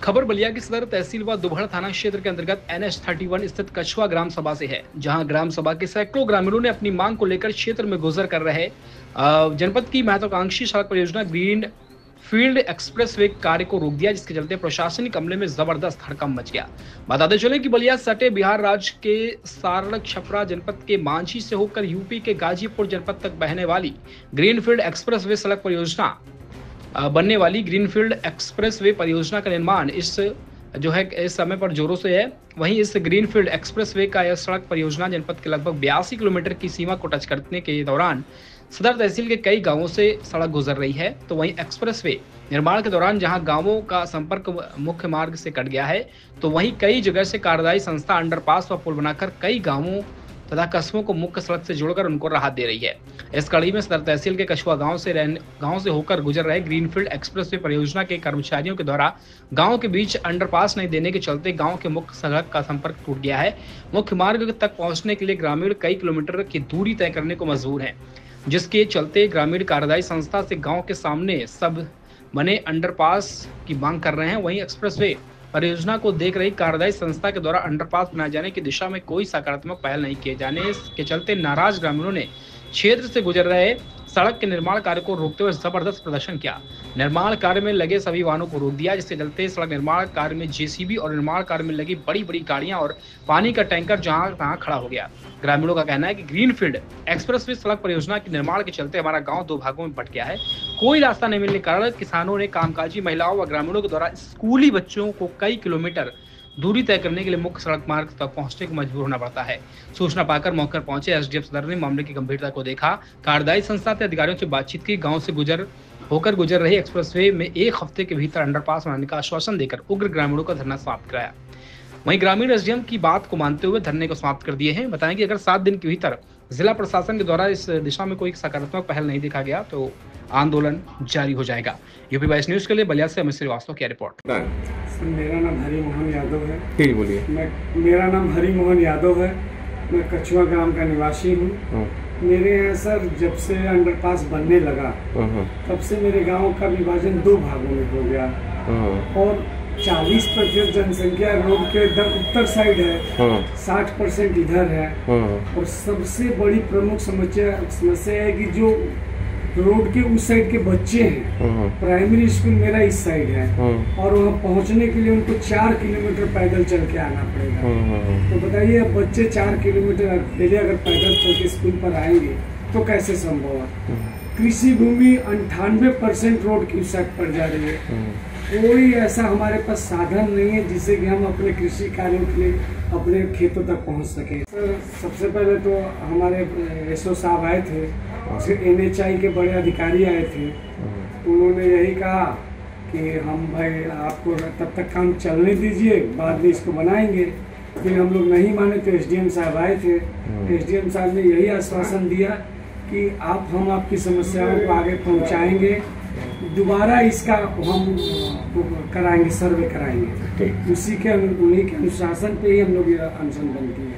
खबर बलिया की सदर तहसील व दुभड़ थाना क्षेत्र के अंतर्गत NH 31 स्थित कछुआ ग्राम सभा से है, जहां ग्राम सभा के सैकड़ों ग्रामीणों ने अपनी मांग को लेकर क्षेत्र में गुजर कर रहे जनपद की महत्वाकांक्षी सड़क परियोजना ग्रीन फील्ड एक्सप्रेस वे कार्य को रोक दिया, जिसके चलते प्रशासनिक अमले में जबरदस्त हड़कंप मच गया। बताते चले कि बलिया सटे बिहार राज्य के सारण छपरा जनपद के मांझी से होकर यूपी के गाजीपुर जनपद तक बहने वाली ग्रीनफील्ड एक्सप्रेस वे सड़क परियोजना बनने वाली ग्रीनफील्ड एक्सप्रेसवे परियोजना का निर्माण इस समय पर जोरों से है। वहीं इस ग्रीनफील्ड एक्सप्रेसवे का यह सड़क परियोजना जनपद के लगभग 82 किलोमीटर की सीमा को टच करने के दौरान सदर तहसील के कई गांवों से सड़क गुजर रही है। तो वहीं एक्सप्रेसवे निर्माण के दौरान जहां गांवों का संपर्क मुख्य मार्ग से कट गया है, तो वहीं कई जगह से कार्यदायी संस्था अंडरपास व पुल बनाकर कई गांवों तथा कस्बों को मुख्य सड़क से जोड़कर उनको राहत दे रही है। इस कड़ी में सदर तहसील के कछुआ गांव से होकर गुजर रहे ग्रीनफील्ड एक्सप्रेसवे परियोजना के कर्मचारियों के द्वारा गांव के बीच अंडरपास नहीं देने के चलते गांव के मुख्य सड़क का संपर्क टूट गया है। मुख्य मार्ग तक पहुंचने के लिए ग्रामीण कई किलोमीटर की दूरी तय करने को मजबूर है, जिसके चलते ग्रामीण कार्यदायी संस्था से गाँव के सामने सब बने अंडरपास की मांग कर रहे हैं। वहीं एक्सप्रेसवे परियोजना को देख रही कार्यदायी संस्था के द्वारा अंडरपास बनाए जाने की दिशा में कोई सकारात्मक पहल नहीं किए जाने के चलते नाराज ग्रामीणों ने क्षेत्र से गुजर रहे सड़क के निर्माण कार्य को रोकते हुए जबरदस्त प्रदर्शन किया। निर्माण कार्य में लगे सभी वाहनों को रोक दिया, जिसके चलते सड़क निर्माण कार्य में जेसीबी और निर्माण कार्य में लगी बड़ी बड़ी गाड़ियां और पानी का टैंकर जहां तहां खड़ा हो गया। ग्रामीणों का कहना है कि ग्रीनफील्ड एक्सप्रेसवे सड़क परियोजना के निर्माण के चलते हमारा गांव दो भागों में बंट गया है। कोई रास्ता नहीं मिलने के कारण किसानों ने कामकाजी महिलाओं व ग्रामीणों के द्वारा स्कूली बच्चों को कई किलोमीटर दूरी तय करने के लिए मुख्य सड़क मार्ग तक पहुंचने को मजबूर होना पड़ता है। सूचना पाकर मौके पर पहुंचे एसडीएफ सदर ने मामले की गंभीरता को देखा, कार्यदायी संस्था के अधिकारियों से बातचीत की, गांव से गुजर रही एक्सप्रेसवे में 1 हफ्ते के भीतर अंडरपास बनाने का आश्वासन देकर उग्र ग्रामीणों का धरना समाप्त कराया। वहीं ग्रामीण एसडीएम की बात को मानते हुए धरने को समाप्त कर दिए हैं। बताएं कि अगर 7 दिन के भीतर जिला प्रशासन के द्वारा इस दिशा में कोई सकारात्मक पहल नहीं देखा गया तो आंदोलन जारी हो जाएगा। यूपी 22 न्यूज के लिए बलिया से अमित श्रीवास्तव की रिपोर्ट। सर, मेरा नाम हरिमोहन यादव है। ठीक बोलिए। मेरा नाम हरिमोहन यादव है। मैं कछुआ ग्राम का निवासी हूँ। मेरे यहाँ सर जब से अंडरपास बनने लगा तब से मेरे गांव का विभाजन 2 भागों में हो गया और 40% जनसंख्या रोड के उत्तर साइड है, 60% इधर है। और सबसे बड़ी प्रमुख समस्या है कि जो रोड के उस साइड के बच्चे हैं, प्राइमरी स्कूल मेरा इस साइड है और वहाँ पहुँचने के लिए उनको 4 किलोमीटर पैदल चल के आना पड़ेगा। तो बताइए अब बच्चे 4 किलोमीटर अकेले अगर पैदल चल के स्कूल पर आएंगे तो कैसे संभव है। कृषि भूमि 98% रोड की साइड पर जा रही है। कोई ऐसा हमारे पास साधन नहीं है जिससे कि हम अपने कृषि कार्यों के लिए अपने खेतों तक पहुंच सके। सर, सबसे पहले तो हमारे एसओ साहब आए थे, NHI के बड़े अधिकारी आए थे। उन्होंने यही कहा कि हम भाई आपको तब तक काम चलने दीजिए, बाद में इसको बनाएंगे। फिर हम लोग नहीं माने तो SDM साहब आए थे। SDM साहब ने यही आश्वासन दिया कि हम आपकी समस्याओं को आगे पहुंचाएंगे, दोबारा इसका हम कराएंगे, सर्वे कराएंगे। उन्हीं के अनुशासन पे ही हम लोग ये अनशन बंद किए।